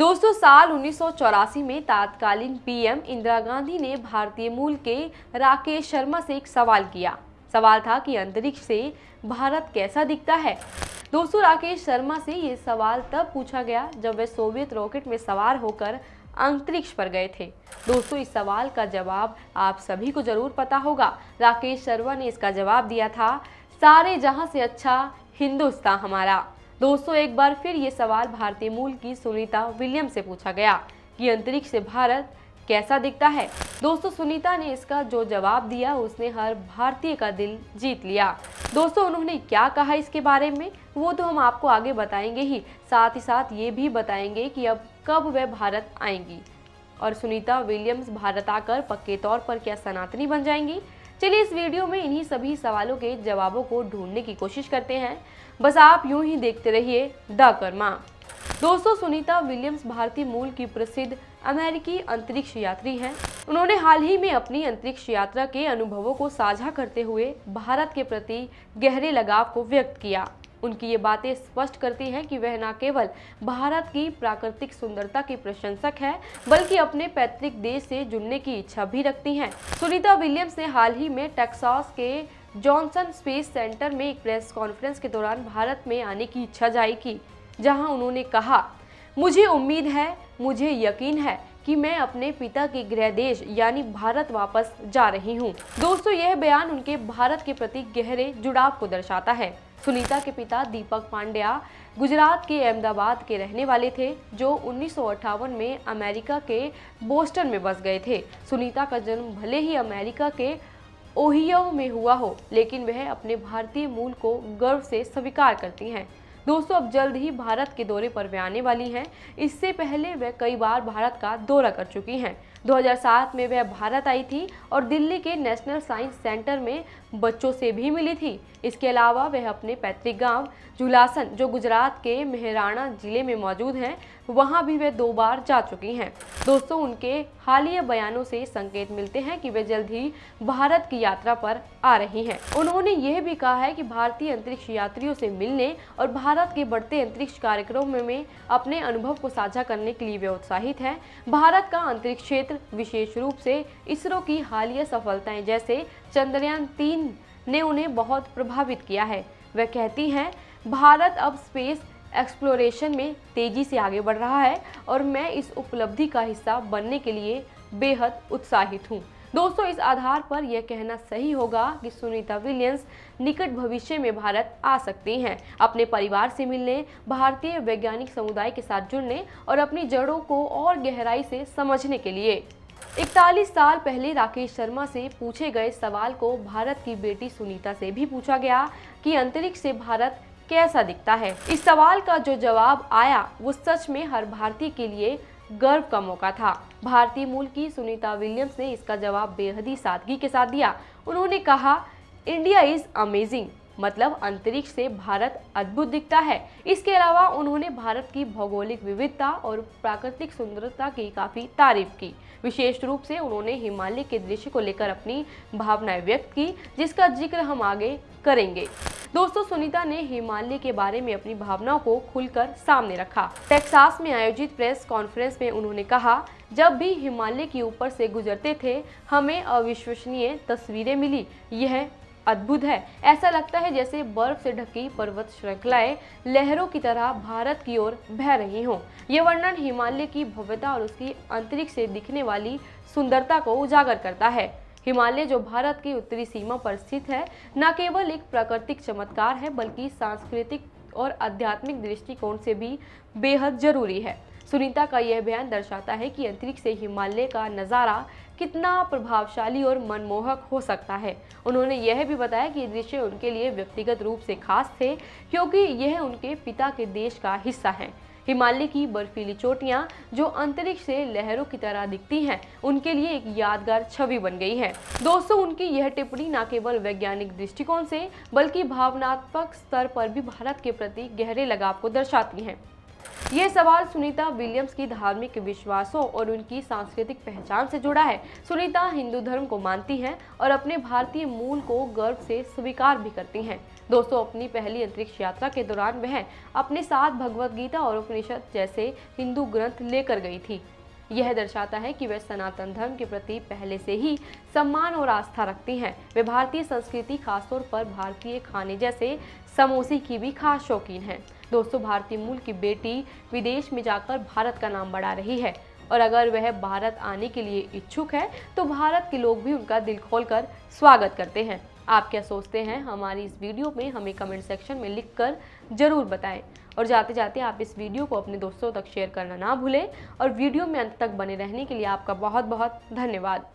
दोस्तों, साल 1984 में तत्कालीन पीएम इंदिरा गांधी ने भारतीय मूल के राकेश शर्मा से एक सवाल किया। सवाल था कि अंतरिक्ष से भारत कैसा दिखता है। दोस्तों, राकेश शर्मा से ये सवाल तब पूछा गया जब वे सोवियत रॉकेट में सवार होकर अंतरिक्ष पर गए थे। दोस्तों, इस सवाल का जवाब आप सभी को जरूर पता होगा। राकेश शर्मा ने इसका जवाब दिया था, सारे जहां से अच्छा हिंदुस्तान हमारा। दोस्तों, एक बार फिर ये सवाल भारतीय मूल की सुनीता विलियम्स से पूछा गया कि अंतरिक्ष से भारत कैसा दिखता है। दोस्तों, सुनीता ने इसका जो जवाब दिया उसने हर भारतीय का दिल जीत लिया। दोस्तों, उन्होंने क्या कहा इसके बारे में वो तो हम आपको आगे बताएंगे ही, साथ ही साथ ये भी बताएंगे कि अब कब वह भारत आएंगी और सुनीता विलियम्स भारत आकर पक्के तौर पर क्या सनातनी बन जाएंगी। चलिए इस वीडियो में इन्हीं सभी सवालों के जवाबों को ढूंढने की कोशिश करते हैं। बस आप यूं ही देखते रहिए द कर्मा। दोस्तों, सुनीता विलियम्स भारतीय मूल की प्रसिद्ध अमेरिकी अंतरिक्ष यात्री हैं। उन्होंने हाल ही में अपनी अंतरिक्ष यात्रा के अनुभवों को साझा करते हुए भारत के प्रति गहरे लगाव को व्यक्त किया। उनकी ये बातें स्पष्ट करती हैं कि वह न केवल भारत की प्राकृतिक सुंदरता की प्रशंसक है, बल्कि अपने पैतृक देश से जुड़ने की इच्छा भी रखती हैं। सुनीता विलियम्स ने हाल ही में टेक्सास के जॉनसन स्पेस सेंटर में एक प्रेस कॉन्फ्रेंस के दौरान भारत में आने की इच्छा जाहिर की, जहां उन्होंने कहा, मुझे उम्मीद है, मुझे यकीन है कि मैं अपने पिता के गृह देश यानी भारत वापस जा रही हूं। दोस्तों, यह बयान उनके भारत के प्रति गहरे जुड़ाव को दर्शाता है। सुनीता के पिता दीपक पांड्या गुजरात के अहमदाबाद के रहने वाले थे, जो 1958 में अमेरिका के बोस्टन में बस गए थे। सुनीता का जन्म भले ही अमेरिका के ओहियो में हुआ हो, लेकिन वह अपने भारतीय मूल को गर्व से स्वीकार करती हैं। दोस्तों, अब जल्द ही भारत के दौरे पर वे आने वाली हैं। इससे पहले वे कई बार भारत का दौरा कर चुकी हैं। 2007 में वह भारत आई थी और दिल्ली के नेशनल साइंस सेंटर में बच्चों से भी मिली थी। इसके अलावा वह अपने पैतृक गांव झुलासन, जो गुजरात के मेहराणा जिले में मौजूद हैं, वहां भी वे 2 बार जा चुकी हैं। दोस्तों, उनके हालिया बयानों से संकेत मिलते हैं कि वे जल्द ही भारत की यात्रा पर आ रही हैं। उन्होंने यह भी कहा है कि भारतीय अंतरिक्ष यात्रियों से मिलने और भारत के बढ़ते अंतरिक्ष कार्यक्रमों में अपने अनुभव को साझा करने के लिए वे उत्साहित हैं। भारत का अंतरिक्ष क्षेत्र, विशेष रूप से इसरो की हालिया सफलताएं जैसे चंद्रयान 3 ने उन्हें बहुत प्रभावित किया है। वह कहती हैं, भारत अब स्पेस एक्सप्लोरेशन में तेजी से आगे बढ़ रहा है और मैं इस उपलब्धि का हिस्सा बनने के लिए बेहद उत्साहित हूँ। दोस्तों, इस आधार पर यह कहना सही होगा कि सुनीता विलियम्स निकट भविष्य में भारत आ सकती हैं, अपने परिवार से मिलने, भारतीय वैज्ञानिक समुदाय के साथ जुड़ने और अपनी जड़ों को और गहराई से समझने के लिए। 41 साल पहले राकेश शर्मा से पूछे गए सवाल को भारत की बेटी सुनीता से भी पूछा गया कि अंतरिक्ष से भारत कैसा दिखता है। इस सवाल का जो जवाब आया वो सच में हर भारतीय के लिए गर्व का मौका था। भारतीय मूल की सुनीता विलियम्स ने इसका जवाब बेहद ही सादगी के साथ दिया। उन्होंने कहा, इंडिया इज अमेजिंग, मतलब अंतरिक्ष से भारत अद्भुत दिखता है। इसके अलावा उन्होंने भारत की भौगोलिक विविधता और प्राकृतिक सुंदरता की काफी तारीफ की। विशेष रूप से उन्होंने हिमालय के दृश्य को लेकर अपनी भावनाएं व्यक्त की, जिसका जिक्र हम आगे करेंगे। दोस्तों, सुनीता ने हिमालय के बारे में अपनी भावनाओं को खुलकर सामने रखा। टेक्सास में आयोजित प्रेस कॉन्फ्रेंस में उन्होंने कहा, जब भी हिमालय के ऊपर से गुजरते थे, हमें अविश्वसनीय तस्वीरें मिली। यह अद्भुत है। ऐसा लगता है जैसे बर्फ से ढकी पर्वत श्रृंखलाएं लहरों की तरह भारत की ओर बह रही हों। यह वर्णन हिमालय की भव्यता और उसकी अंतरिक्ष से दिखने वाली सुंदरता को उजागर करता है। हिमालय, जो भारत की उत्तरी सीमा पर स्थित है, न केवल एक प्राकृतिक चमत्कार है, बल्कि सांस्कृतिक और आध्यात्मिक दृष्टिकोण से भी बेहद जरूरी है। सुनीता का यह बयान दर्शाता है कि अंतरिक्ष से हिमालय का नज़ारा कितना प्रभावशाली और मनमोहक हो सकता है। उन्होंने यह भी बताया कि ये दृश्य उनके लिए व्यक्तिगत रूप से खास थे, क्योंकि यह उनके पिता के देश का हिस्सा है। हिमालय की बर्फीली चोटियां, जो अंतरिक्ष से लहरों की तरह दिखती हैं, उनके लिए एक यादगार छवि बन गई है। दोस्तों, उनकी यह टिप्पणी न केवल वैज्ञानिक दृष्टिकोण से, बल्कि भावनात्मक स्तर पर भी भारत के प्रति गहरे लगाव को दर्शाती है। ये सवाल सुनीता विलियम्स की धार्मिक विश्वासों और उनकी सांस्कृतिक पहचान से जुड़ा है। सुनीता हिंदू धर्म को मानती हैं और अपने भारतीय मूल को गर्व से स्वीकार भी करती हैं। दोस्तों, अपनी पहली अंतरिक्ष यात्रा के दौरान वह अपने साथ भगवत गीता और उपनिषद जैसे हिंदू ग्रंथ लेकर गई थी। यह दर्शाता है कि वे सनातन धर्म के प्रति पहले से ही सम्मान और आस्था रखती हैं। वे भारतीय संस्कृति, खासतौर पर भारतीय खाने जैसे समोसे की भी खास शौकीन हैं। दोस्तों, भारतीय मूल की बेटी विदेश में जाकर भारत का नाम बढ़ा रही है और अगर वह भारत आने के लिए इच्छुक है तो भारत के लोग भी उनका दिल खोलकर स्वागत करते हैं। आप क्या सोचते हैं? हमारी इस वीडियो में हमें कमेंट सेक्शन में लिखकर जरूर बताएं। और जाते जाते आप इस वीडियो को अपने दोस्तों तक शेयर करना ना भूलें और वीडियो में अंत तक बने रहने के लिए आपका बहुत बहुत धन्यवाद।